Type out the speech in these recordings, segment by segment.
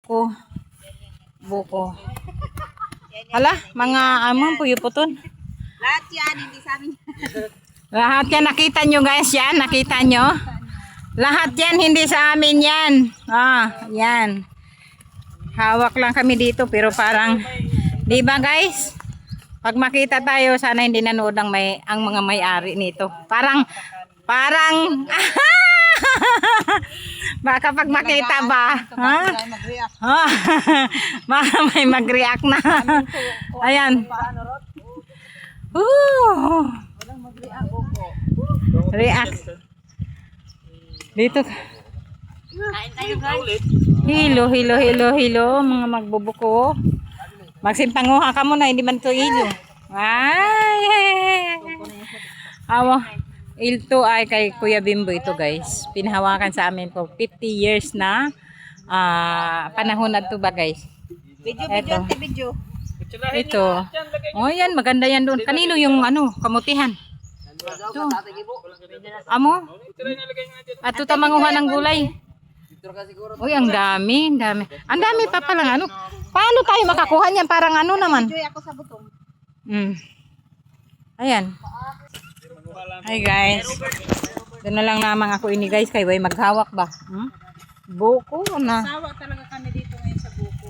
Ko. Buko. Hala, mga amon puyo puton. Lahat yan, hindi sa amin. Lahat yan, nakita nyo guys yan, nakita nyo. Lahat yan, hindi sa amin yan. Yan. Hawak lang kami dito, pero parang, di ba guys? Pag makita tayo, sana hindi nanood ang mga may-ari nito. Parang, baka pag makita ba, ha? Baka may mag-react na. Ayan. React. Dito. Hilo, mga magbubuko. Magsimpanguha ka muna, hindi man ito hilo. Ay! Awa. Ito ay kay Kuya Bimbo ito guys. Pinahawakan sa amin po 50 years na panahon na ito ba guys. Video. Ito. Oh yan, maganda yan doon. Kanino yung kamutihan? Ito. Amo? At ito manguha ng gulay. Uy, ang dami. Ang dami pa palang Paano tayo makakuha niyan? Parang naman. Enjoy ako sa butong. Ayan. Hi guys. Doon na lang naman ako ini guys. Kay way maghawak ba? Buko na. Sawa talaga kami dito ngayon sa buko.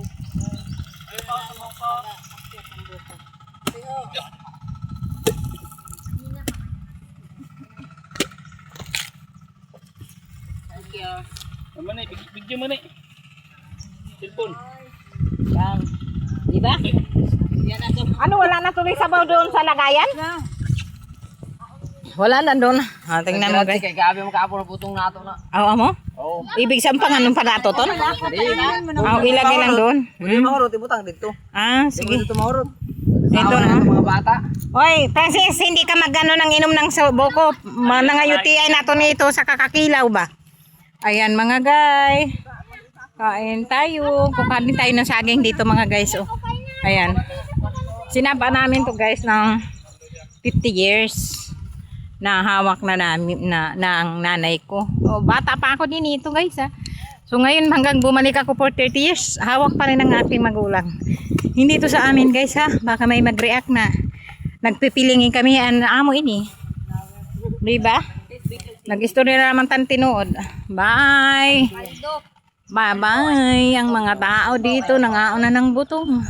Bigyan mo na cellphone. Yan. Diba? Wala na tuloy sabaw doon sa lagayan? Wala na doon. Tingnan mo guys. Kay gabi mo kaapon na putong nato na. Mo? Oo. Ibig sampang anong panato ton? Ilagay lang doon. Hindi mahurot ibutang dito. Sige. Dito mahurot. Ito na. Mga bata. Oy, Francis, hindi ka ng inom ng buko. Nangayuti nato nito sa kakakilaw ba? Ayan mga guys. Kain tayo. Kukain tayo ng saging dito mga guys. Ayan. Sinapa namin to guys ng 50 years. Na hawak na namin ang nanay ko. Bata pa ako din ito guys So ngayon hanggang bumalik ako for 30 years, hawak pa rin ng aking magulang. Hindi to sa amin guys baka may mag-react na. Nagpipilingin kami amo ini. Diba? Nag-istorya na naman tan tinuod. Bye! Bye-bye! Ang mga tao dito nangauna ng butong.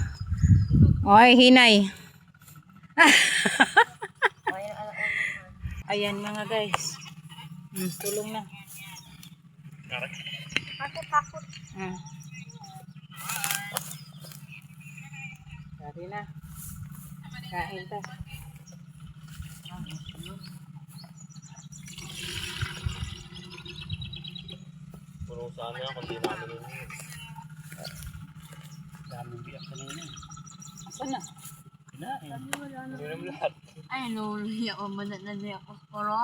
Oy, hinay. Ayan mga guys. Tulong na. Takot. Dari na. Kain ta. Puro sana yan, kundi namin yun. Daming biyak sa nila. Saan na? Kinain. Hindi naman lahat. Ay, luli ako. Manat na niya ako. Pero,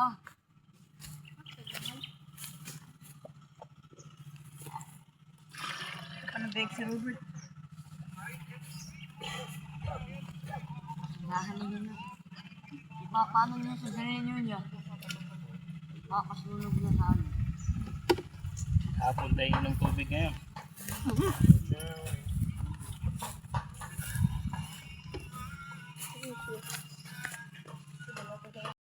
ano ba si Robert? Nahalin na. Paano niya sa ganyan niya? Makakasulog na sa amin. Hapon tayo ng tubig ngayon.